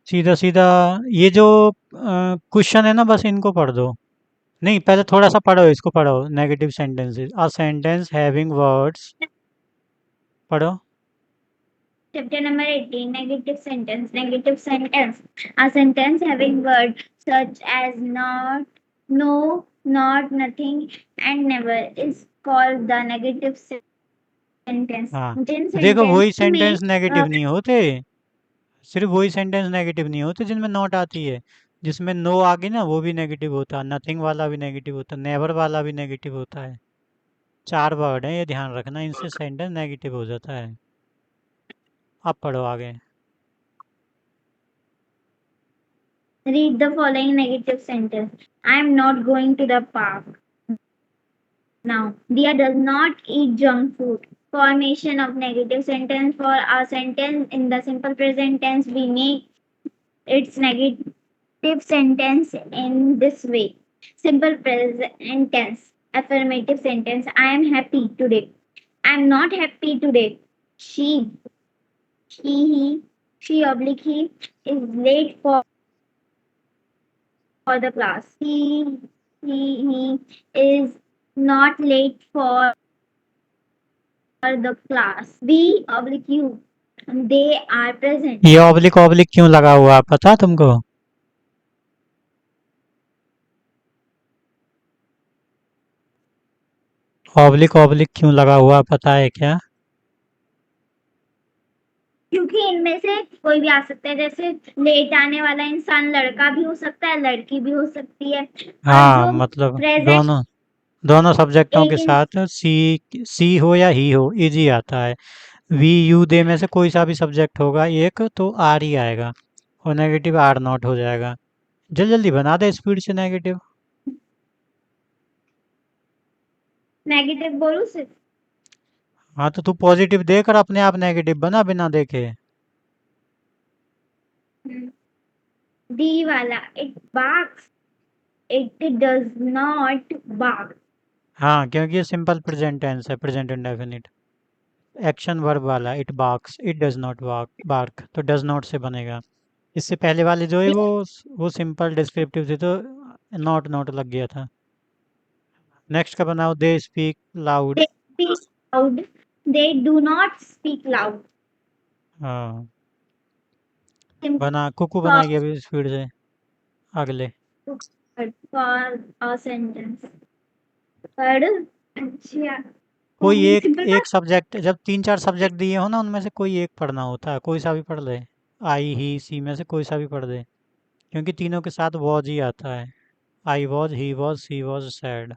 सीधा सीधा ये जो क्वेश्चन है ना, बस इनको पढ़ दो। नहीं, पहले थोड़ा सा पढ़ो, इसको पढ़ो। Negative sentences, a sentence having words, पढ़ो। Chapter number 18, negative sentence. Negative sentence. A sentence having words such as not, no, not, nothing, and never is called the negative sentence. हाँ, जिन तो देखो sentence वही में सेंटेंस नेगेटिव नहीं होते। सिर्फ वही सेंटेंस नेगेटिव नहीं होते जिनमें नॉट आती है। जिसमें नो आ गई ना, वो भी नेगेटिव होता है। नथिंग वाला भी नेगेटिव होता है, नेवर वाला भी नेगेटिव होता है। 4 वर्ड हैं, ये ध्यान रखना, इनसे सेंटेंस नेगेटिव हो जाता है। अब पढ़ो आगे। read the following negative sentence. I am not going to the park now. Dia does not eat junk food. Formation of negative sentence. For a sentence in the simple present tense, we make its negative sentence in this way. Simple present tense. Affirmative sentence. I am happy today. I am not happy today. She, he, she oblique he is late for the class. He is not late for the class. We oblique you. They are present. ये oblique oblique क्यों लगा हुआ है, पता तुमको? Oblique oblique क्यों लगा हुआ है, पता है क्या? क्योंकि इनमें से कोई भी आ सकता है, जैसे लेट आने वाला इंसान लड़का भी हो सकता है, लड़की भी हो सकती है। और हाँ, जो मतलब प्रेजेंट दोनों दोनों सब्जेक्टों के एक साथ सी हो या ही हो, इजी आता है। वी यू दे में से कोई सा भी सब्जेक्ट होगा एक, तो आर ही आएगा, और नेगेटिव आर नॉट हो जाएगा। जल्दी जल्दी बना दे स्पीड से नेगेटिव। नेगेटिव बोलू सिर्फ हाँ, तो तू पॉजिटिव देकर अपने आप नेगेटिव बना बिना देखे। डी वाला it barks, it does not bark. हाँ, क्योंकि ये सिंपल प्रेजेंट टेंस है, प्रेजेंट इंडेफिनिट। एक्शन वर्ब वाला it barks, it does not bark, bark तो डज नॉट से बनेगा। इससे पहले वाले जो है वो सिंपल डिस्क्रिप्टिव थे, तो नॉट नॉट लग गया था। नेक्स्ट का बनाओ, they speak loud. They speak loud, they do not speak loud. हाँ, बना, कुकू बनाएगी अभी स्पीड से। अगले फॉर अ सेंटेंस पढ़। अच्छा कोई एक सिंपल एक सब्जेक्ट, जब 3 4 सब्जेक्ट दिए हो ना, उनमें से कोई एक पढ़ना होता है, कोई सा भी पढ़ ले। आई ही सी में से कोई सा भी पढ़ दे, क्योंकि तीनों के साथ वॉज ही आता है। I was, he was, she was sad.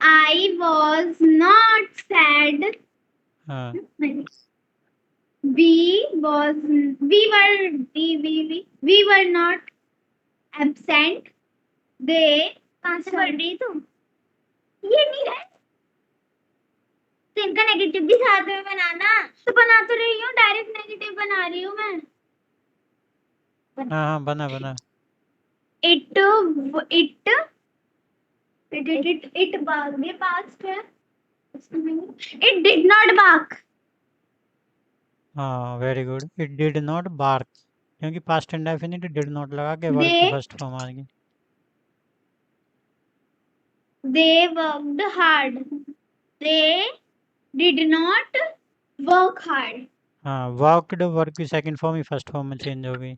I was not sad. हाँ, We was we were not absent. They कहाँ से पढ़ रही तुम? ये नहीं है तो इनका नेगेटिव भी साथ में बनाना। तो बना तो रही हूँ, डायरेक्ट नेगेटिव बना रही हूँ मैं। हाँ, हाँ, बना बना। It it barked, ये past है। It did not bark. हाँ, very good, it did not bark, क्योंकि पास्ट इंडेफिनिट डिड नॉट लगा के वर्ब की They फर्स्ट फॉर्म आ गई। they worked hard. They did not work hard. हाँ, वर्कड वर्ब की सेकंड फॉर्म ही first form में change हो गई।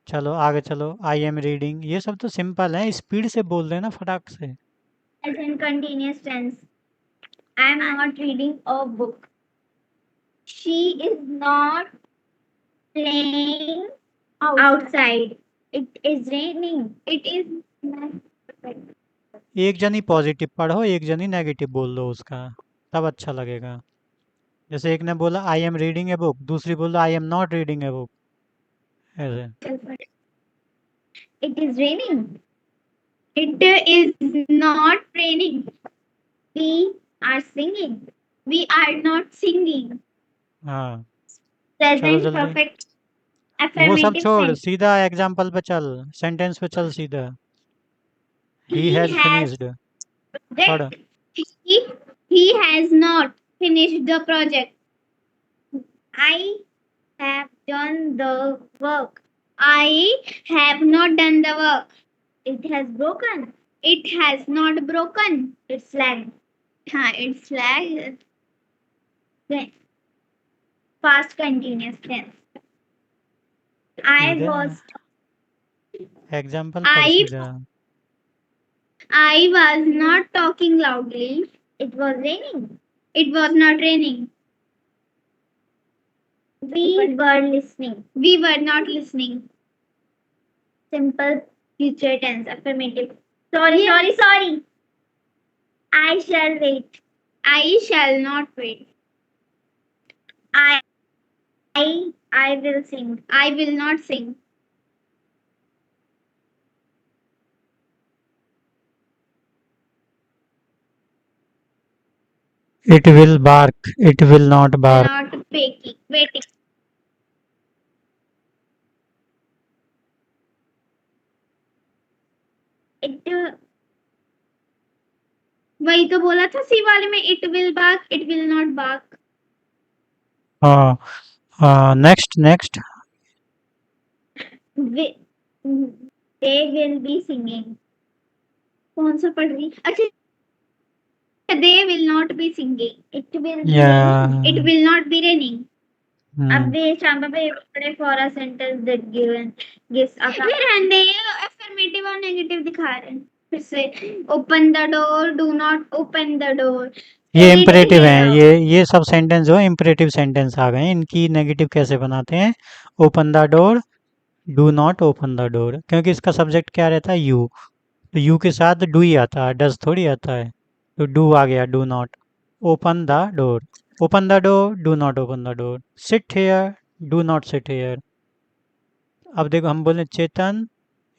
चलो आगे चलो, आई एम रीडिंग, ये सब तो सिंपल है, स्पीड से बोल देना फटाक से। As in continuous tense. I am not reading a book. She is not playing outside. It is raining. It is एक जन ही पॉजिटिव पढ़ो, एक जन ही नेगेटिव बोल दो उसका, तब अच्छा लगेगा। जैसे एक ने बोला I am reading a book, दूसरी बोला I am not reading a book, ऐसे। it is raining. It is not raining. We are singing. We are not singing. हाँ, चलो Present जल्दी। perfect वो सब affirmative छोड़, sentence. सीधा एग्जाम्पल पे चल, सेंटेंस पे चल सीधा। ही He हैज has फिनिश्ड, पढ़। project. He, he has not finished the project. I have done the work. I have not done the work. It has broken. It has not broken. It's lagged. It's lagged. Then past continuous tense. I was example पढ़ I सीधा। I was not talking loudly. It was raining. It was not raining. We were listening. We were not listening. Simple future tense affirmative. Sorry. I shall wait. I shall not wait. I I will sing. I will not sing. It will bark. It will not bark. Not waiting. It वही तो बोला था सी वाले में it will bark, it will not bark. Next They will be singing. कौन सा पढ़ रही? अच्छा they will not be singing. It will be raining. It will not be raining. अब ये शाम पे पढ़े for a sentence that gives a फिर they affirmative और negative दिखा रहे हैं फिर से open the door, do not open the door. ये इम्परेटिव है। ये सब सेंटेंस जो इम्परेटिव सेंटेंस आ गए। इनकी नेगेटिव कैसे बनाते हैं? Open the door, do not open the door, क्योंकि इसका सब्जेक्ट क्या रहता है? यू। तो यू के साथ डू ही आता है, डज थोड़ी आता है। तो डू आ गया, do not. Open the door, open the door, do not open the door. Sit here, do not sit here. अब देखो हम बोले चेतन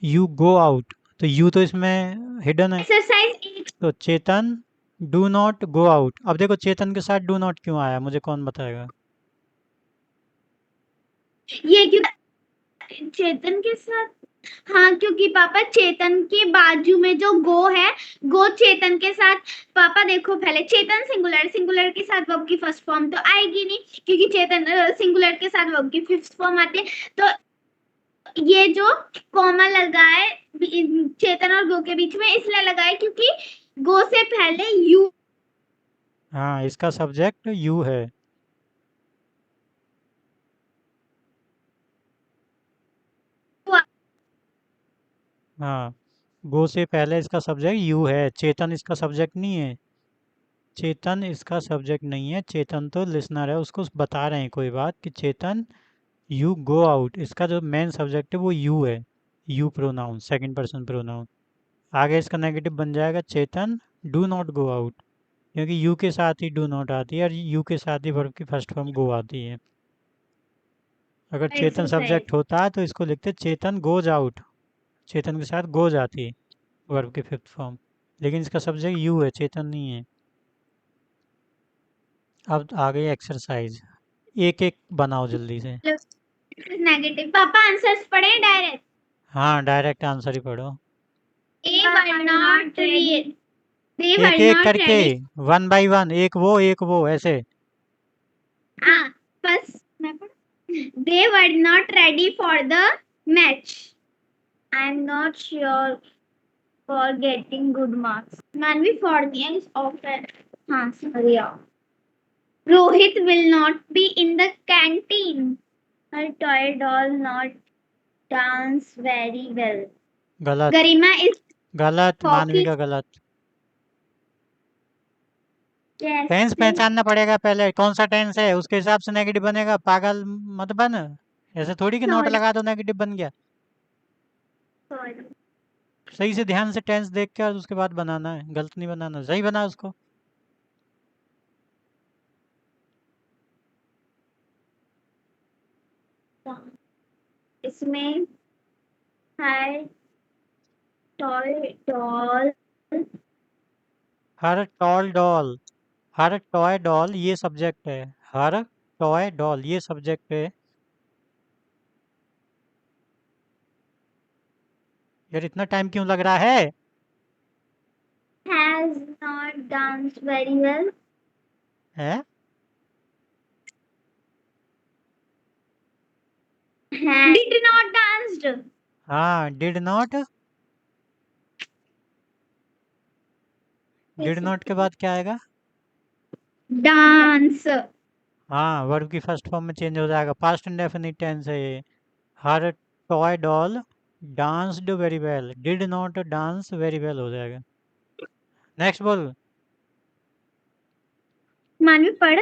यू गो आउट, तो यू तो इसमें हिडन है। एक्सरसाइज तो चेतन डू नॉट गो आउट। अब देखो चेतन के साथ डू नॉट क्यों आया, मुझे कौन बताएगा? ये क्यों चेतन के साथ? हाँ क्योंकि पापा चेतन के बाजू में जो गो है, गो चेतन के साथ। पापा देखो पहले चेतन सिंगुलर के साथ वर्ब की फर्स्ट फॉर्म तो आएगी नहीं, क्योंकि चेतन सिंगुलर के साथ वर्ब की फिफ्थ फॉर्म आती है। तो ये जो कॉमा लगा है चेतन और गो के बीच में इसलिए लगा है क्योंकि गो से पहले यू। हाँ, इसका सब्जेक्ट यू है। हाँ, गो से पहले इसका सब्जेक्ट यू है। चेतन इसका सब्जेक्ट नहीं है। चेतन इसका सब्जेक्ट नहीं है। चेतन तो लिसनर है, उसको बता रहे हैं कोई बात कि चेतन यू गो आउट। इसका जो मेन सब्जेक्ट है वो यू है। You pronoun, second person pronoun. आगे इसका नेगेटिव बन जाएगा चेतन डू नॉट गो आउट, क्योंकि यू के साथ ही डू नॉट आती है और यू के साथ ही वर्ब की फर्स्ट फॉर्म गो आती है। अगर चेतन सब्जेक्ट होता है तो इसको लिखते चेतन गोज आउट। चेतन के साथ गोज आती है वर्ब की फिफ्थ फॉर्म, लेकिन इसका सब्जेक्ट यू है, चेतन नहीं है। अब आ गई एक्सरसाइज। एक एक बनाओ जल्दी से। नेगेटिव पापा आंसर्स पढ़े डायरेक्ट? हाँ, डायरेक्ट आंसर ही पढ़ो। They were not ready. They एक were एक not करके, ready. 1 by 1, एक वो ऐसे। First they were not ready for the match. I'm not sure for getting good marks. Manvi for the is often. Sorry. Rohit will not be in the canteen. Her toy doll not dance very well. गलत Garima is गलत, Hockey. मानवी का गलत। yes. Tense पहचानना पड़ेगा पहले, कौन सा टेंस है उसके हिसाब से नेगेटिव बनेगा। पागल मत बन, ऐसे थोड़ी कि नोट Sorry. लगा दो नेगेटिव बन गया। Sorry. सही से ध्यान से टेंस देख के और उसके बाद बनाना है, गलत नहीं बनाना, सही बना उसको। इसमें है टॉय डॉल हर टॉल डॉल, हर टॉय डॉल ये सब्जेक्ट है। हर टॉय डॉल ये सब्जेक्ट है। यार इतना टाइम क्यों लग रहा है? has not danced very well. है Did not dance हाँ, डिड नॉट के बाद क्या आएगा? डांस। हाँ, वर्ब की फर्स्ट फॉर्म में चेंज हो जाएगा, पास्ट इंडेफिनिट टेंस है ये। Her toy doll danced very well, did not dance very well हो जाएगा। नेक्स्ट बोल। मानवी पढ़।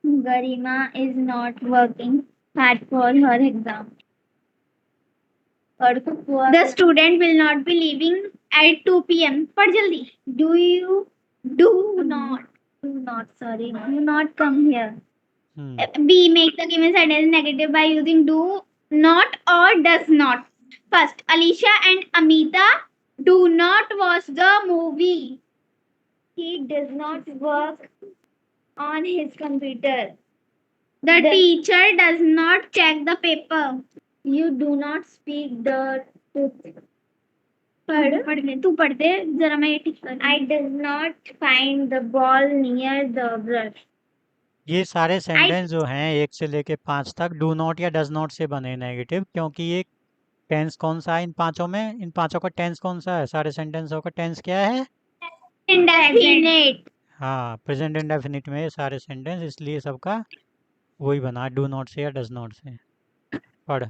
Garima is not working hard for her exam. The student will not be leaving at 2 p.m. पढ़ जल्दी। Do not come here. B, make the given sentence negative by using do not or does not. First, Alicia and Amita do not watch the movie. He does not work on his computer. The teacher does not check the paper. You do not speak the truth. तू पढ़ दे जरा, मैं ये ठीक कर। I does not find the ball near the brush. ये सारे sentence जो हैं 1 से लेके 5 तक डू नॉट या डज नॉट से बने नेगेटिव, क्योंकि ये टेंस कौन सा है इन पांचों में? इन पांचों का टेंस कौन सा है? सारे सेंटेंसों का टेंस क्या है? Indefinite. हाँ, प्रेजेंट इंडेफिनिट में ये सारे सेंटेंस, इसलिए सबका वही बना, डू नॉट से या डज नॉट से। पढ़।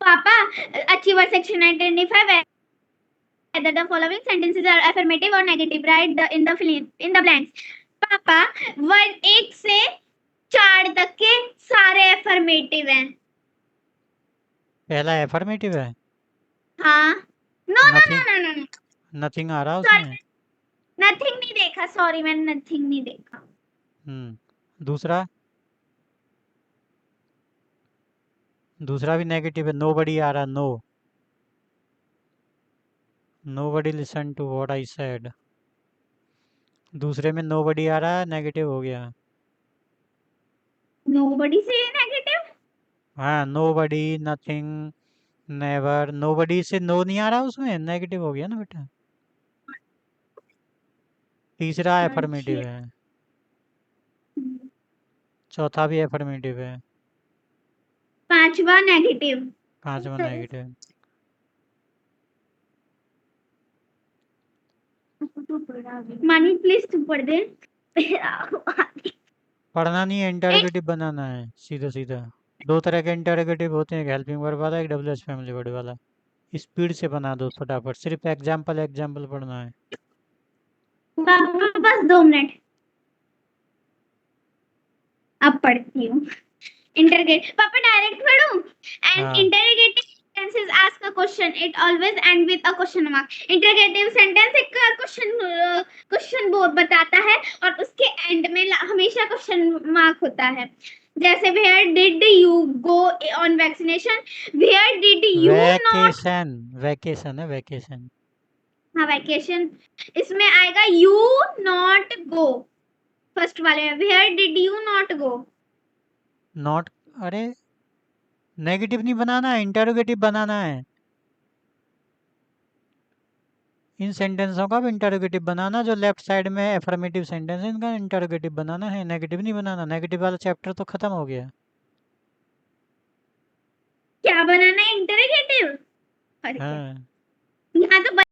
पापा, achiever section identify whether the following sentences are affirmative or negative. Write in the blanks. पापा, 1 से 4 तक के सारे affirmative हैं। पहला एफर्मेटिव है। हाँ। No no Nothing- no no no nothing आ रहा उसमें। नथिंग नहीं देखा, सॉरी मैंने नथिंग नहीं देखा। दूसरा भी नेगेटिव है, नोबडी आ रहा, no. Nobody listen to what I said. दूसरे में नोबडी आ रहा है, नेगेटिव हो गया। नोबडी से नेगेटिव। हाँ, नोबडी, नथिंग, नेवर। नोबडी से नो नहीं आ रहा उसमें, नेगेटिव हो गया ना बेटा। तीसरा एफर्मेटिव है, चौथा भी एफर्मेटिव है, पांचवा नेगेटिव। पांचवा नेगेटिव। मानी प्लीज तू पढ़ दे। पढ़ना नहीं है, इंटरोगेटिव बनाना है सीधा सीधा। 2 तरह के इंटरोगेटिव होते हैं, एक हेल्पिंग वर्ब वाला, एक डब्ल्यूएच फैमिली वर्ड वाला। स्पीड से बना दो फटाफट, सिर्फ एग्जाम्पल पढ़ना है। पापा बस 2 मिनट, अब पढ़ती हूँ। इंटरगेट पापा डायरेक्ट पढ़ूं? And interrogative sentences ask a question, it always end with a question mark. Interrogative sentence एक क्वेश्चन बताता है और उसके एंड में हमेशा क्वेश्चन मार्क होता है। जैसे where did you go on vaccination? Where did you vacation, vacation है, वैकेशन। हाँ वैकेशन, इसमें आएगा you not go। फर्स्ट वाले में where did you not go? Not, अरे नेगेटिव नहीं बनाना है, इंटरोगेटिव बनाना है। इन सेंटेंसों का भी इंटरोगेटिव बनाना, जो लेफ्ट साइड में एफर्मेटिव सेंटेंस है इनका इंटरोगेटिव बनाना है, नेगेटिव नहीं बनाना। नेगेटिव वाला चैप्टर तो खत्म हो गया। क्या बनाना है? इंटरोगेटिव। हाँ। यहाँ तो